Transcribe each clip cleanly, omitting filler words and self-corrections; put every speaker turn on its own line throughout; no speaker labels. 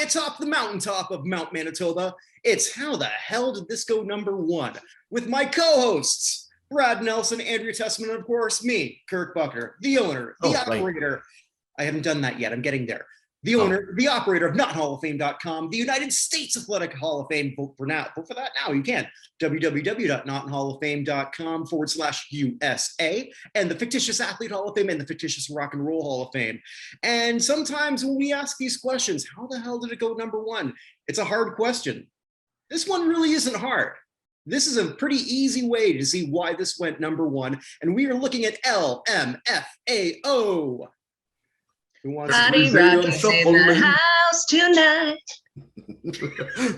atop the mountaintop of Mount Manitoba, it's How the Hell Did This Go #1? With my co-hosts, Brad Nelson, Andrea Tessmann, and of course me, Kirk Buchner, the owner, the operator. Right. I haven't done that yet. I'm getting there. The owner, the operator of NotInHallOfFame.com, the United States Athletic Hall of Fame. Vote for that now. You can. www.NotInHallOfFame.com/USA, and the Fictitious Athlete Hall of Fame and the Fictitious Rock and Roll Hall of Fame. And sometimes when we ask these questions, how the hell did it go #1? It's a hard question. This one really isn't hard. This is a pretty easy way to see why this went #1. And we are looking at LMFAO.
Body rockets in the house tonight.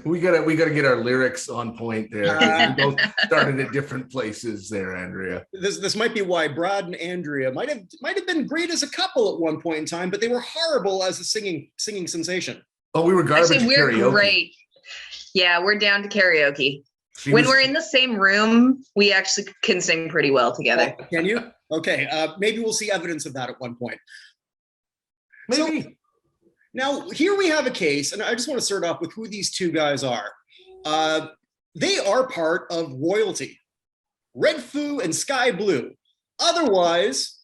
we gotta get our lyrics on point there. We both started at different places there, Andrea.
This might be why Brad and Andrea might have been great as a couple at one point in time, but they were horrible as a singing sensation.
Oh, we were garbage.
Actually, we're
karaoke.
Great. Yeah, we're down to karaoke. We're in the same room, we actually can sing pretty well together.
Oh, can you? Okay, maybe we'll see evidence of that at one point.
Maybe.
So, now, here we have a case, and I just want to start off with who these two guys are. They are part of royalty. Red Foo and Sky Blue. Otherwise,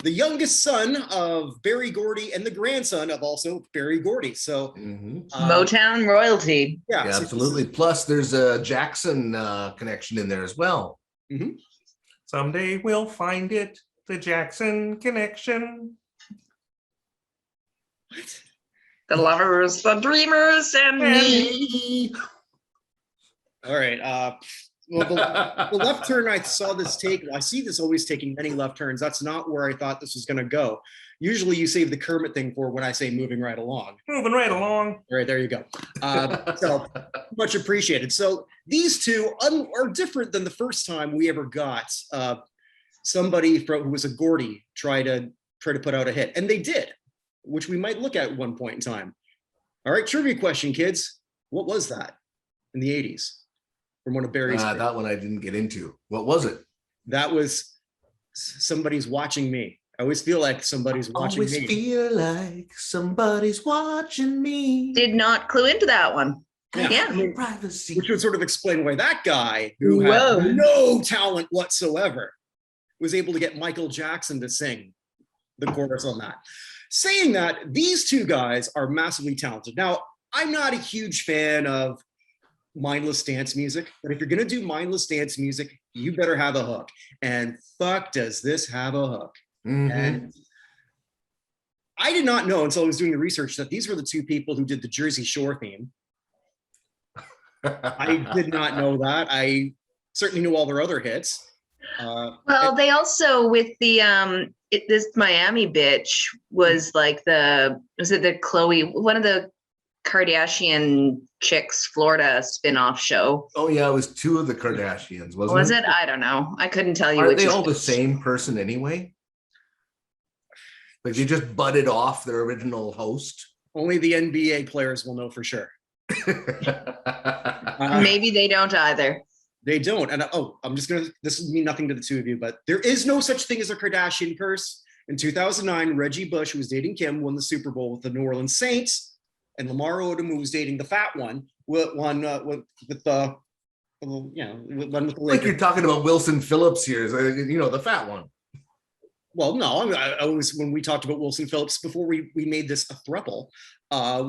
the youngest son of Berry Gordy and the grandson of also Berry Gordy. So
Motown royalty.
Yeah, absolutely. Plus, there's a Jackson connection in there as well.
Mm-hmm.
Someday we'll find it, the Jackson connection.
What?
The lovers, the dreamers, and me.
All right. Well, the left turn I saw this take. I see this always taking many left turns. That's not where I thought this was going to go. Usually you save the Kermit thing for when I say moving right along.
Moving right along.
All right, there you go. So much appreciated. So these two are different than the first time we ever got somebody who was a Gordy try to put out a hit. And they did, which we might look at one point in time. All right, trivia question, kids. What was that in the 80s from one of Barry's?
That one I didn't get into. What was it?
That was Somebody's Watching Me. I always feel like somebody's watching me.
Always feel like somebody's watching me.
Did not clue into that one. Yeah.
I mean,
Privacy.
which would sort of explain why that guy, who had no talent whatsoever, was able to get Michael Jackson to sing the chorus on that. Saying that, these two guys are massively talented. Now, I'm not a huge fan of mindless dance music, but if you're going to do mindless dance music, you better have a hook. And fuck, does this have a hook?
Mm-hmm.
And I did not know until I was doing the research that these were the two people who did the Jersey Shore theme. I did not know that. I certainly knew all their other hits.
They also, with the this Miami bitch was like was it the Chloe, one of the Kardashian chicks, Florida spin-off show?
Oh yeah, it was two of the Kardashians, wasn't it?
Was it? I don't know. I couldn't tell you.
Are they all the same person anyway? Like they just butted off their original host?
Only the NBA players will know for sure.
Maybe they don't either.
They don't. And this will mean nothing to the two of you, but there is no such thing as a Kardashian curse. In 2009, Reggie Bush, who was dating Kim, won the Super Bowl with the New Orleans Saints, and Lamar Odom, who was dating the fat one, won with the
like you're talking about Wilson Phillips here, the fat one.
Well, no, I was, when we talked about Wilson Phillips before we made this a throuple,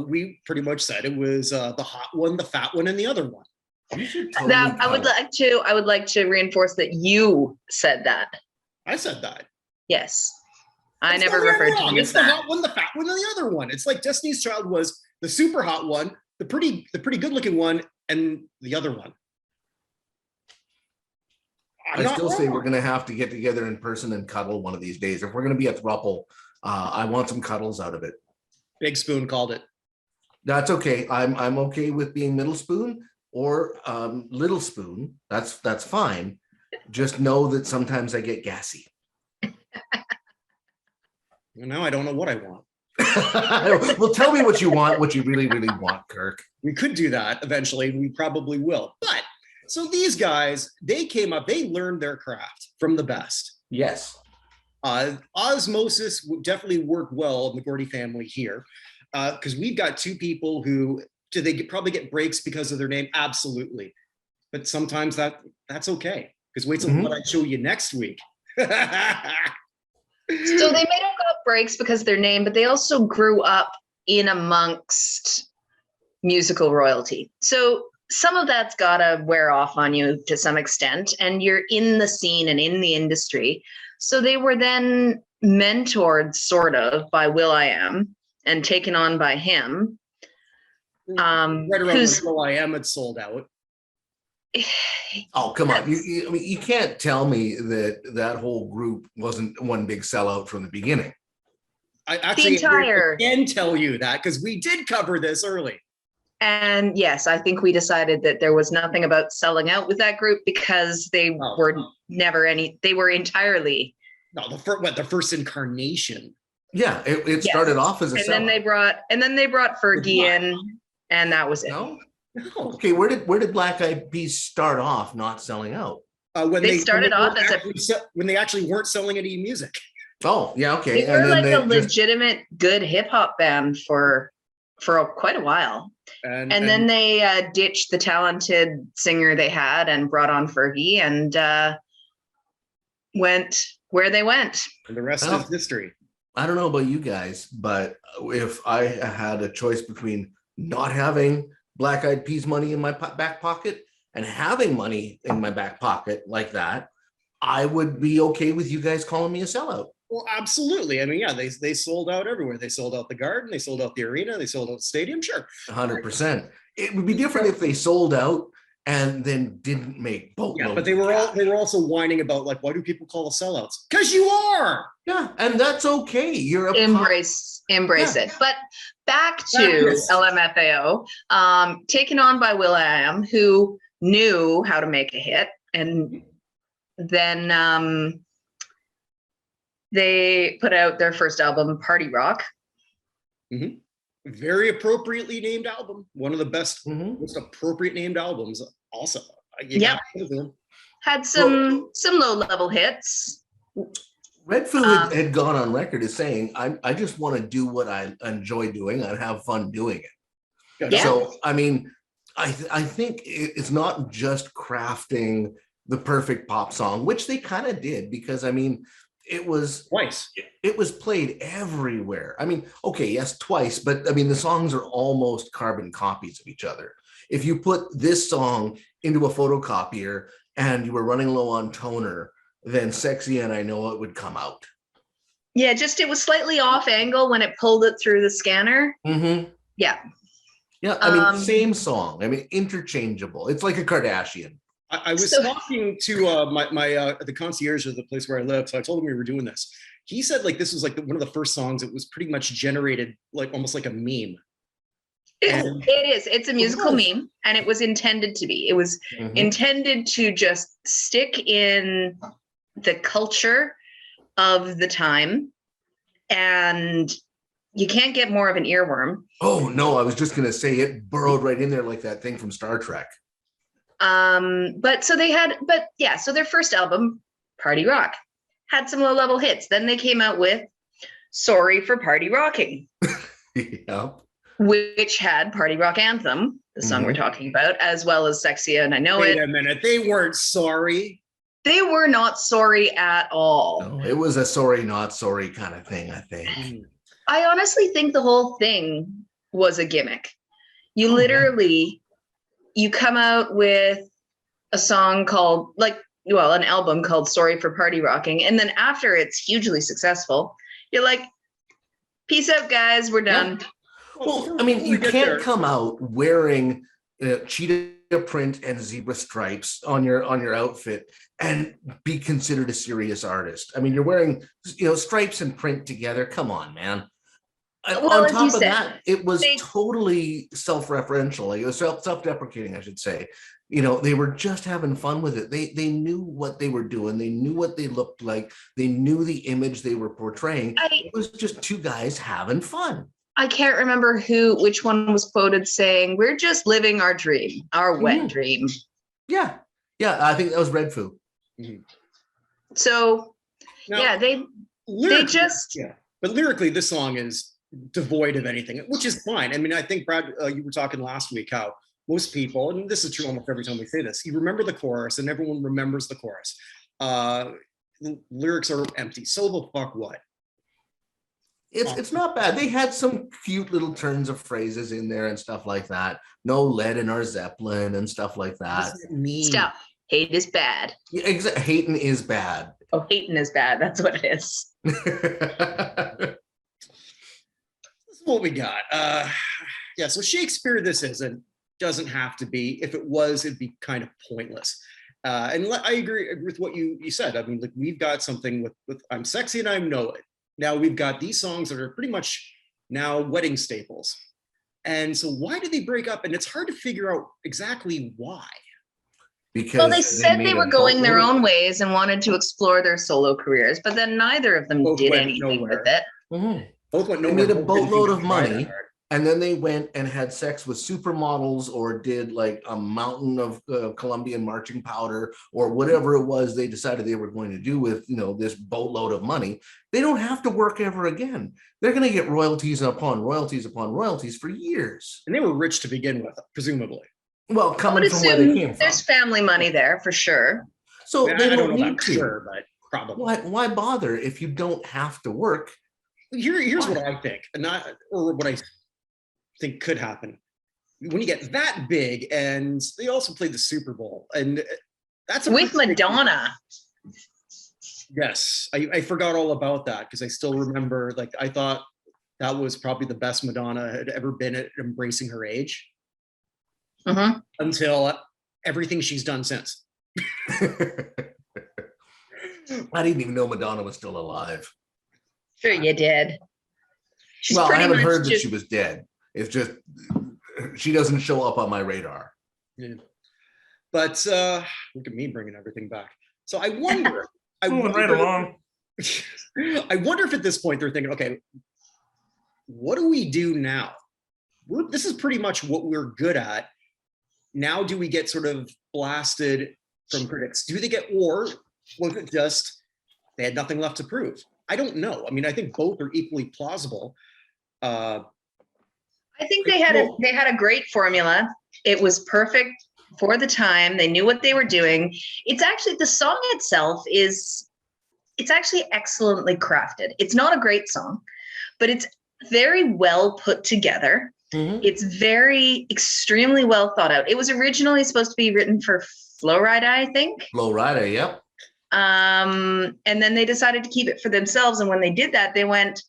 we pretty much said it was the hot one, the fat one, and the other one.
Totally
I would like to reinforce that you said that.
I said that.
Yes. I never referred to you as
that. It's the hot one, the fat one, and the other one. It's like Destiny's Child was the super hot one, the pretty good looking one, and the other one.
I still say we're going to have to get together in person and cuddle one of these days. If we're going to be a throuple, I want some cuddles out of it.
Big Spoon called it.
That's okay. I'm okay with being middle spoon or little spoon. That's fine. Just know that sometimes I get gassy.
Now I don't know what I want.
Well, tell me what you want, what you really, really want, Kirk.
We could do that eventually. We probably will. But so these guys, they learned their craft from the best.
Yes.
Osmosis definitely worked well in the Gordy family here. because we've got two people who do they probably get breaks because of their name? Absolutely, but sometimes that's okay. Because wait till what I show you next week.
So they may have got breaks because of their name, but they also grew up in amongst musical royalty. So some of that's gotta wear off on you to some extent, and you're in the scene and in the industry. So they were then mentored sort of by Will.i.am and taken on by him.
Right around when Will.i.am had sold out.
Oh, come on. I mean, you can't tell me that whole group wasn't one big sellout from the beginning.
I actually can tell you that because we did cover this early.
And yes, I think we decided that there was nothing about selling out with that group because they were never they were entirely.
No, the first incarnation.
Yeah, it started off as a sellout.
And then they brought Fergie in, and that was it.
No? Okay, where did Black Eyed Peas start off not selling out?
When they
when they actually weren't selling any music.
Oh, yeah, okay.
They were like a legitimate good hip hop band for quite a while. And then they ditched the talented singer they had and brought on Fergie and went where they went.
And the rest is history.
I don't know about you guys, but if I had a choice between not having Black Eyed Peas money in my back pocket and having money in my back pocket like that, I would be okay with you guys calling me a sellout.
Well, absolutely. I mean, yeah, they sold out everywhere. They sold out the Garden, they sold out the arena, they sold out the stadium. Sure.
100%. It would be different if they sold out and then didn't make boatloads.
Yeah, but they were also whining about like, why do people call us sellouts? Because you are.
Yeah, and that's okay. You're
embrace it. But back to LMFAO, taken on by Will.i.am, who knew how to make a hit, and then they put out their first album, Party Rock.
Mm-hmm. Very appropriately named album. One of the best, most appropriate named albums. Also,
had some low-level hits.
Red Foo had gone on record as saying, I just want to do what I enjoy doing. I have fun doing it.
Yeah.
So, I mean, I think it's not just crafting the perfect pop song, which they kind of did, because, I mean, it was
twice.
It was played everywhere. I mean, okay, yes, twice, but I mean, the songs are almost carbon copies of each other. If you put this song into a photocopier and you were running low on toner, then Sexy and I Know It would come out.
Yeah, just it was slightly off angle when it pulled it through the scanner.
Mm-hmm.
Yeah.
Yeah, I mean, same song. I mean, interchangeable. It's like a Kardashian.
I was talking to the concierge of the place where I live, so I told him we were doing this. He said like this was like one of the first songs that was pretty much generated like almost like a meme.
It is. It's a musical meme, and it was intended to be. It was intended to just stick in the culture of the time, and you can't get more of an earworm.
Oh no, I was just gonna say it burrowed right in there like that thing from Star Trek.
So their first album, Party Rock, had some low-level hits. Then they came out with Sorry for Party Rocking.
Yeah.
Which had Party Rock Anthem, the song we're talking about, as well as Sexy and I Know It.
Wait a minute, they weren't sorry.
They were not sorry at all.
No, it was a sorry, not sorry kind of thing, I think.
I honestly think the whole thing was a gimmick. You literally... You come out with a song called, an album called Sorry for Party Rocking. And then after it's hugely successful, you're like, peace out, guys, we're done.
Yeah. Well, I mean, you can't come out wearing cheetah print and zebra stripes on your outfit and be considered a serious artist. I mean, you're wearing, stripes and print together. Come on, man.
Well,
on top of that, it was totally self-referential. Like it was self-deprecating, I should say. They were just having fun with it. They knew what they were doing. They knew what they looked like. They knew the image they were portraying. It was just two guys having fun.
I can't remember which one was quoted saying, "We're just living our dream, our wet dream."
Yeah. I think that was Red Foo.
Mm-hmm.
So,
now,
they just.
Yeah. But lyrically, this song is devoid of anything, which is fine. I mean, I think, Brad, you were talking last week how most people, and this is true almost every time we say this, you remember the chorus and everyone remembers the chorus. The lyrics are empty. So the fuck what?
It's not bad. They had some cute little turns of phrases in there and stuff like that. No lead in our Zeppelin and stuff like that.
Stuff. Hate is bad.
Yeah, exactly. Hating is bad.
Oh, hating is bad. That's what it is.
This is what we got. Yeah, so Shakespeare this doesn't have to be. If it was, it'd be kind of pointless. And I agree with what you said. I mean, like, we've got something with I'm Sexy and I Know It. Now we've got these songs that are pretty much now wedding staples. And so why did they break up? And it's hard to figure out exactly why.
Well, they said they were going their own ways and wanted to explore their solo careers, but then neither of them did anything with it.
Mm-hmm.
Both went
They
nowhere.
made a boatload of money, and then they went and had sex with supermodels or did like a mountain of Colombian marching powder or whatever it was they decided they were going to do with, this boatload of money. They don't have to work ever again. They're going to get royalties upon royalties upon royalties for years.
And they were rich to begin with, presumably.
Well, coming from where they came from.
There's family money there for sure.
So they don't need to.
Sure, but probably.
Why bother if you don't have to work?
Here's what I think, or what I think could happen. When you get that big, and they also played the Super Bowl, and that's
with Madonna.
Yes, I forgot all about that because I still remember. Like, I thought that was probably the best Madonna had ever been at embracing her age.
Mm-hmm.
Until everything she's done since.
I didn't even know Madonna was still alive.
Sure you did.
Well, I haven't heard that she was dead. It's just she doesn't show up on my radar.
Yeah. But look at me bringing everything back. So I wonder. I wonder if at this point they're thinking, okay, what do we do now? This is pretty much what we're good at. Now, do we get sort of blasted from critics? Do they get, or was it just they had nothing left to prove? I don't know. I mean, I think both are equally plausible.
I think they had a great formula. It was perfect for the time. They knew what they were doing. It's actually, the song itself it's actually excellently crafted. It's not a great song, but it's very well put together. Mm-hmm. It's extremely well thought out. It was originally supposed to be written for Flo Rida, I think.
Flo Rida, yep.
And then they decided to keep it for themselves. And when they did that, they went,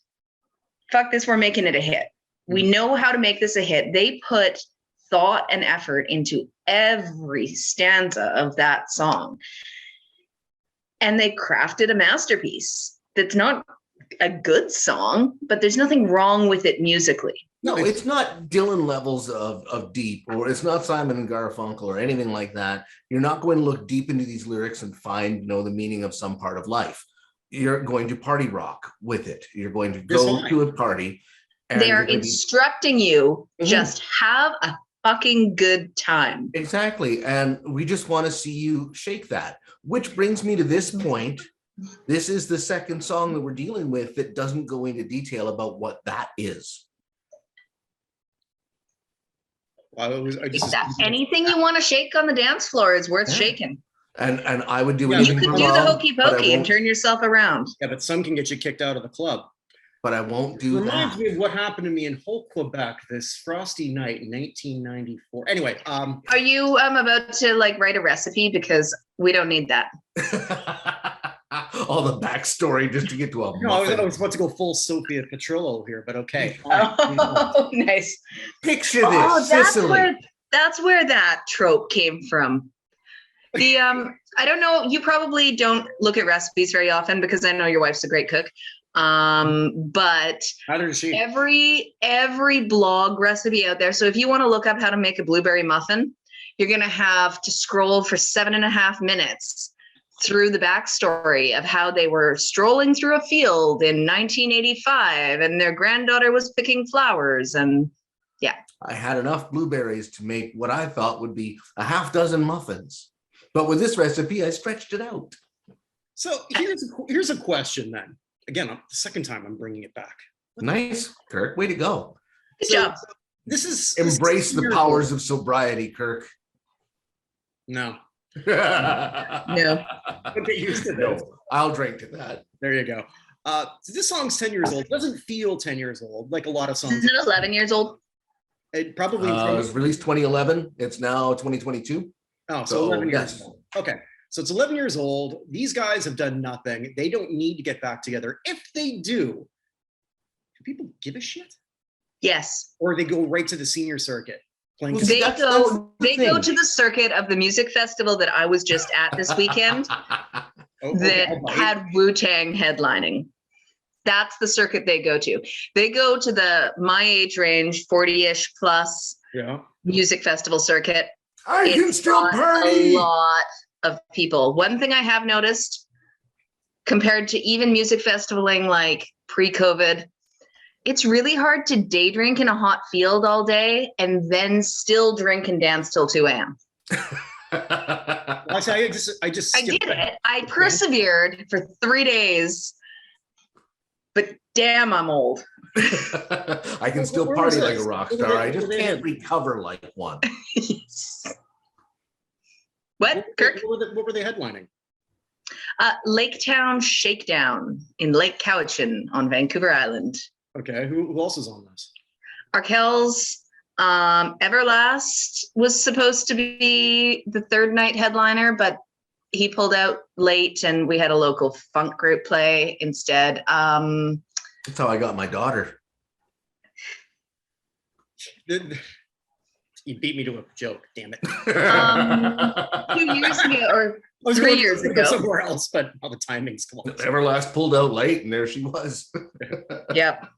fuck this, we're making it a hit. We know how to make this a hit. They put thought and effort into every stanza of that song. And they crafted a masterpiece that's not a good song, but there's nothing wrong with it musically.
No, it's not Dylan levels of deep, or it's not Simon and Garfunkel or anything like that. You're not going to look deep into these lyrics and find, the meaning of some part of life. You're going to party rock with it. You're going to go to a party. And
they are instructing you, just have a fucking good time.
Exactly. And we just want to see you shake that, which brings me to this point. This is the second song that we're dealing with that doesn't go into detail about what that is.
Anything you want to shake on the dance floor is worth shaking.
And I would do
anything. You could do the hokey pokey and turn yourself around.
Yeah, but some can get you kicked out of the club.
But I won't do that.
Reminds me of what happened to me in Hull, Quebec this frosty night in 1994. Anyway,
are you about to write a recipe, because we don't need that.
All the backstory just to get to a.
No, I was about to go full Sophia Petrillo here, but okay.
Oh, nice.
Picture this, Sicily.
That's where that trope came from. The I don't know. You probably don't look at recipes very often, because I know your wife's a great cook. But every blog recipe out there. So if you want to look up how to make a blueberry muffin, you're going to have to scroll for 7.5 minutes through the backstory of how they were strolling through a field in 1985 and their granddaughter was picking flowers. And yeah,
I had enough blueberries to make what I thought would be a half dozen muffins. But with this recipe, I stretched it out.
So here's a question then. Again, the second time I'm bringing it back.
Nice, Kirk. Way to go.
Good job.
Embrace the powers of sobriety, Kirk.
No.
No.
Don't get used to this.
No, I'll drink to that.
There you go. So this song's 10 years old. It doesn't feel 10 years old like a lot of songs.
Isn't it 11 years old?
It probably
It was released 2011. It's now 2022.
Oh, so 11 years old. Okay. So it's 11 years old. These guys have done nothing. They don't need to get back together. If they do people give a shit?
Yes.
Or they go right to the senior circuit playing.
They go to the circuit of the music festival that I was just at this weekend that had Wu-Tang headlining. That's the circuit they go to. They go to the my age range, 40-ish plus music festival circuit.
I can still party.
A lot of people. One thing I have noticed, compared to even music festivaling like pre-COVID, it's really hard to day drink in a hot field all day and then still drink and dance till 2 a.m.
I
did it. I persevered for 3 days, but damn, I'm old.
I can still party like a rock star. I just can't recover like one.
What, Kirk?
What were they headlining?
Lake Town Shakedown in Lake Cowichan on Vancouver Island.
Okay, who else is on this?
Arkells, Everlast was supposed to be the third night headliner, but he pulled out late and we had a local funk group play instead.
That's how I got my daughter.
You beat me to a joke, damn it.
2 years ago or 3 years ago.
Somewhere else, but all the timing's close.
Everlast pulled out late and there she was.
Yep.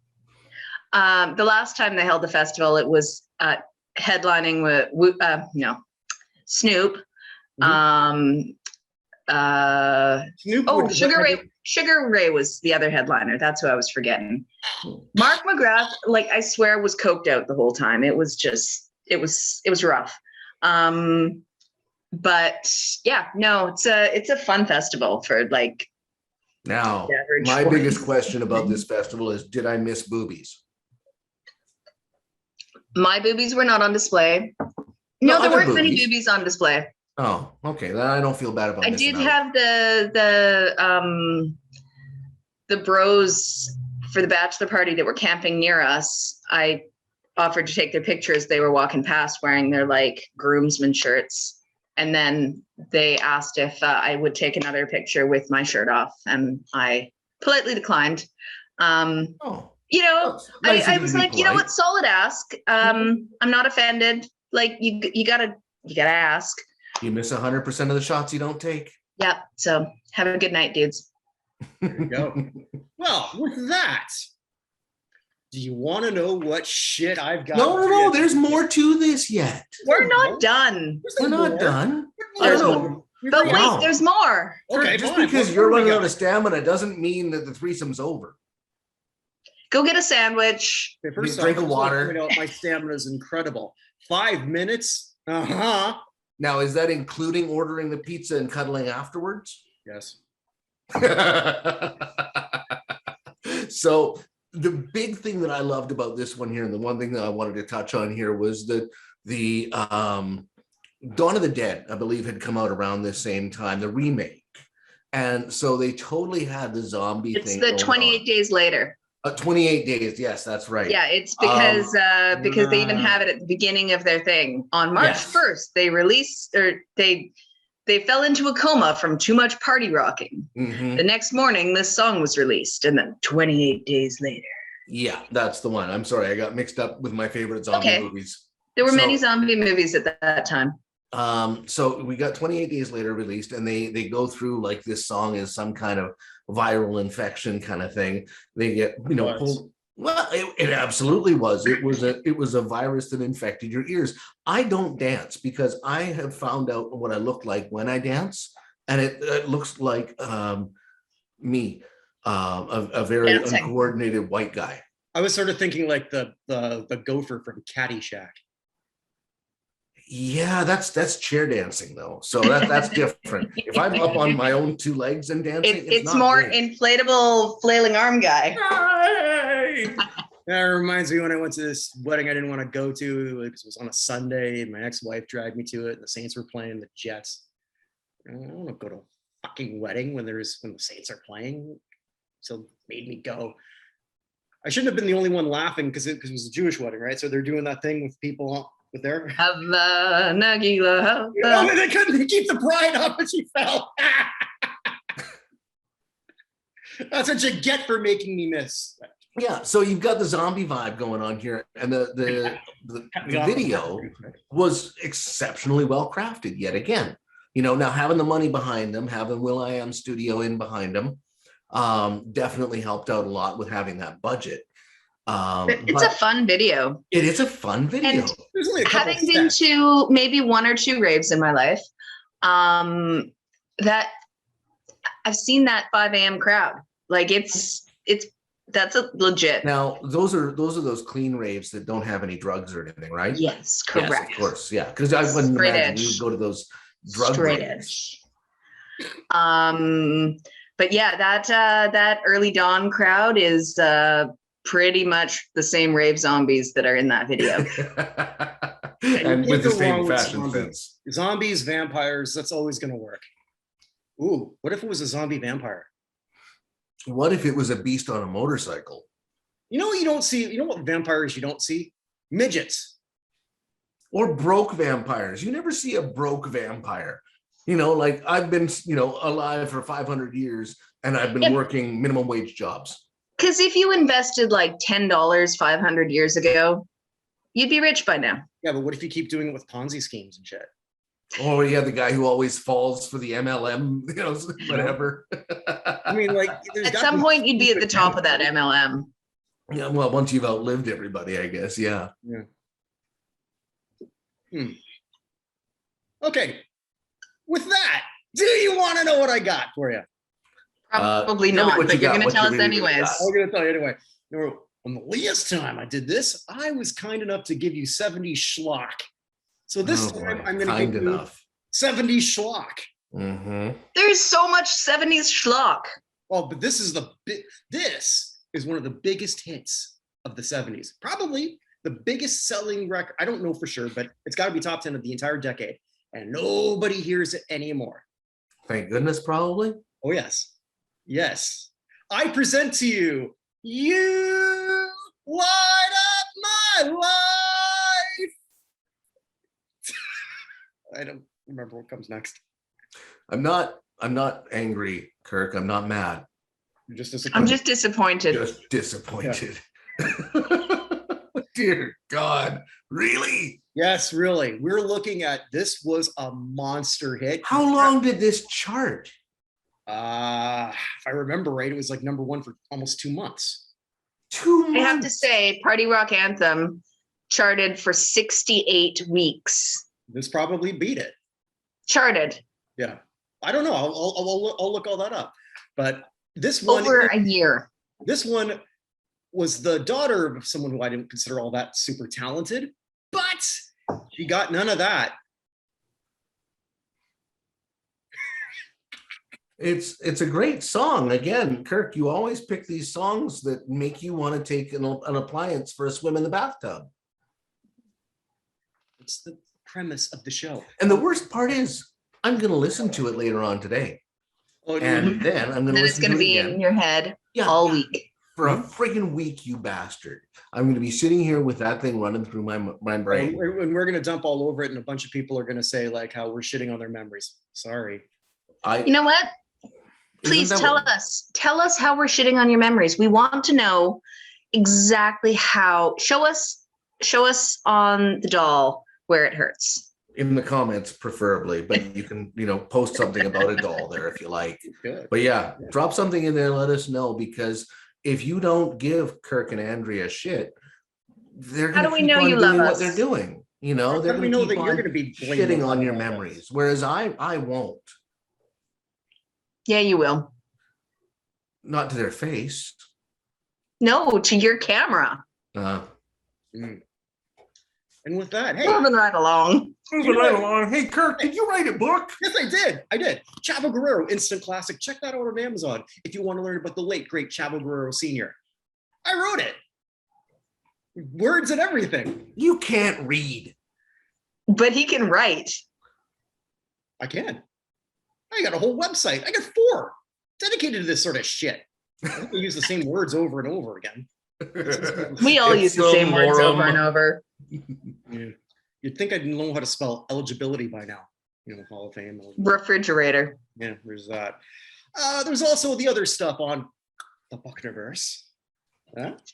The last time they held the festival, it was headlining with Snoop.
Snoop.
Sugar Ray was the other headliner. That's who I was forgetting. Mark McGrath, like I swear, was coked out the whole time. It was just, it was rough. But yeah, no, it's a fun festival for like.
Now, my biggest question about this festival is, did I miss boobies?
My boobies were not on display. No, there weren't many boobies on display.
Oh, okay. Then I don't feel bad about.
I did have the bros for the bachelor party that were camping near us. I offered to take their pictures. They were walking past wearing their like groomsmen shirts, and then they asked if I would take another picture with my shirt off, and I politely declined. You know, nice I was like, polite. You know what, solid ask. I'm not offended. Like you gotta ask.
You miss 100% of the shots you don't take.
Yeah. So have a good night, dudes.
There you go. Well, with that, do you want to know what shit I've got?
No. There's more to this yet.
We're not done.
We're not done.
There's more. But wait, there's more.
Okay, just because you're running out of stamina doesn't mean that the threesome's over.
Go get a sandwich.
Okay, first
drink of water.
My stamina is incredible. 5 minutes. Uh-huh.
Now, is that including ordering the pizza and cuddling afterwards?
Yes.
So the big thing that I loved about this one here, and the one thing that I wanted to touch on here, was that the Dawn of the Dead, I believe, had come out around this same time, the remake. And so they totally had the zombie thing.
It's the 28 days later.
28 days, yes, that's right.
Yeah, it's because they even have it at the beginning of their thing. On March 1st, they released, or they fell into a coma from too much party rocking. Mm-hmm. The next morning, this song was released, and then 28 days later.
Yeah, that's the one. I'm sorry, I got mixed up with my favorite zombie movies.
There were many zombie movies at that time.
So we got 28 days later released, and they go through like this song is some kind of viral infection kind of thing. They get, pulled. Well, it absolutely was. It was a virus that infected your ears. I don't dance because I have found out what I look like when I dance, and it looks like me, a very uncoordinated white guy.
I was sort of thinking like the gopher from Caddyshack.
Yeah, that's chair dancing though. So that's different. If I'm up on my own two legs and dancing,
it's more great. Inflatable flailing arm guy.
That reminds me when I went to this wedding I didn't want to go to because it was on a Sunday and my ex-wife dragged me to it and the Saints were playing the Jets. I don't want to go to a fucking wedding when the Saints are playing. So made me go. I shouldn't have been the only one laughing because it was a Jewish wedding, right? So they're doing that thing with people with their
Nagila.
they couldn't keep the bride up and she fell. That's what you get for making me miss.
Yeah, so you've got the zombie vibe going on here, and the video was exceptionally well crafted yet again. Now having the money behind them, having will.i.am studio in behind them, definitely helped out a lot with having that budget.
It's a fun video.
It is a fun video.
And having been to maybe 1 or 2 raves in my life, that I've seen that 5 a.m. crowd. Like that's a legit.
Now those are those clean raves that don't have any drugs or anything, right?
Yes, correct.
Yes, of course, yeah. Because I wouldn't imagine you would go to those drug raves.
But yeah, that early dawn crowd is pretty much the same rave zombies that are in that video.
And with the same fashion sense.
Zombies, vampires, that's always going to work. Ooh, what if it was a zombie vampire?
What if it was a beast on a motorcycle?
You know what you don't see? You know what vampires you don't see? Midgets.
Or broke vampires. You never see a broke vampire. Like I've been, alive for 500 years and I've been working minimum wage jobs.
Because if you invested like $10 500 years ago, you'd be rich by now.
Yeah, but what if you keep doing it with Ponzi schemes and shit?
Oh, yeah, the guy who always falls for the MLM, whatever.
I mean, like,
at some point you'd be at the top of that MLM.
Yeah, well, once you've outlived everybody, I guess, yeah.
Okay. With that, do you want to know what I got for you?
Probably not, but you're going to tell us anyways.
I'm going to tell you anyway. On the last time I did this, I was kind enough to give you 70 schlock. So this time I'm going to give you 70 schlock.
Mm-hmm.
There's so much 70s schlock.
Oh, but this is one of the biggest hits of the 70s. Probably the biggest selling record. I don't know for sure, but it's got to be top 10 of the entire decade. And nobody hears it anymore.
Thank goodness, probably.
Oh, yes. Yes. I present to you, You Light Up My Life. I don't remember what comes next.
I'm not angry, Kirk. I'm not mad.
You're just disappointed.
I'm just disappointed.
Just disappointed. Yeah. Dear God, really?
Yes, really. We're looking at, this was a monster hit.
How long did this chart?
If I remember right, it was like #1 for almost 2 months.
2 months.
I have to say, Party Rock Anthem charted for 68 weeks.
This probably beat it.
Charted.
Yeah. I don't know. I'll look all that up. But this one
over a year.
This one was the daughter of someone who I didn't consider all that super talented, but she got none of that.
It's a great song. Again, Kirk, you always pick these songs that make you want to take an appliance for a swim in the bathtub.
It's the premise of the show.
And the worst part is, I'm going to listen to it later on today.
Oh,
and then I'm going to listen to it again.
Then it's going to be in your head all week.
For a friggin' week, you bastard. I'm going to be sitting here with that thing running through my brain.
And we're going to dump all over it, and a bunch of people are going to say like how we're shitting on their memories. Sorry.
You know what? Please tell us how we're shitting on your memories. We want to know exactly how. Show us on the doll where it hurts.
In the comments, preferably, but you can, post something about a doll there if you like.
Good.
But yeah, drop something in there. Let us know, because if you don't give Kirk and Andrea shit, they're going to keep on doing what they're doing. They're going to keep on shitting on your memories, whereas I won't.
Yeah, you will.
Not to their face.
No, to your camera.
And with that, hey.
Moving right along.
Hey, Kirk, did you write a book?
Yes, I did. Chavo Guerrero, instant classic. Check that out on Amazon if you want to learn about the late, great Chavo Guerrero Sr. I wrote it. Words and everything.
You can't read.
But he can write.
I can. I got a whole website. I got 4 dedicated to this sort of shit. I think we use the same words over and over again.
We all use the same words over and over.
Yeah. You'd think I'd know how to spell eligibility by now. Hall of Fame.
Refrigerator.
Yeah, there's that. There's also the other stuff on the Buchnerverse. The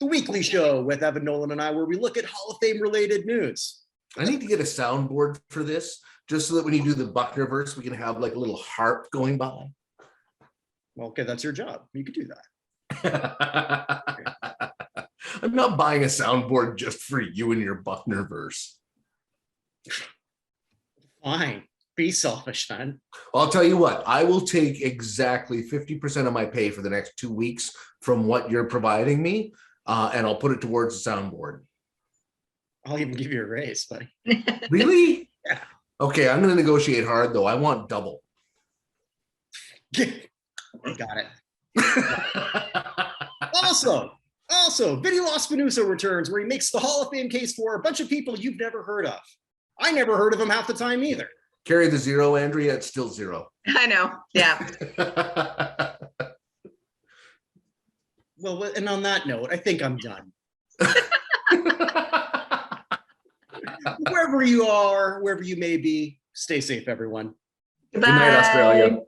weekly show with Evan Nolan and I, where we look at Hall of Fame related news.
I need to get a soundboard for this, just so that when you do the Buchnerverse, we can have like a little harp going by.
Well, okay, that's your job. You could do that.
I'm not buying a soundboard just for you and your Buchnerverse.
Fine. Be selfish then.
I'll tell you what, I will take exactly 50% of my pay for the next 2 weeks from what you're providing me, and I'll put it towards the soundboard.
I'll even give you a raise, buddy.
Really?
Yeah.
Okay, I'm going to negotiate hard, though. I want double.
Got it. Also, Vinny Lospinoso returns, where he makes the Hall of Fame case for a bunch of people you've never heard of. I never heard of him half the time either.
Carry the 0, Andrea. It's still 0.
I know. Yeah.
Well, and on that note, I think I'm done. Wherever you are, wherever you may be, stay safe, everyone.
Goodbye.
Good night, Australia.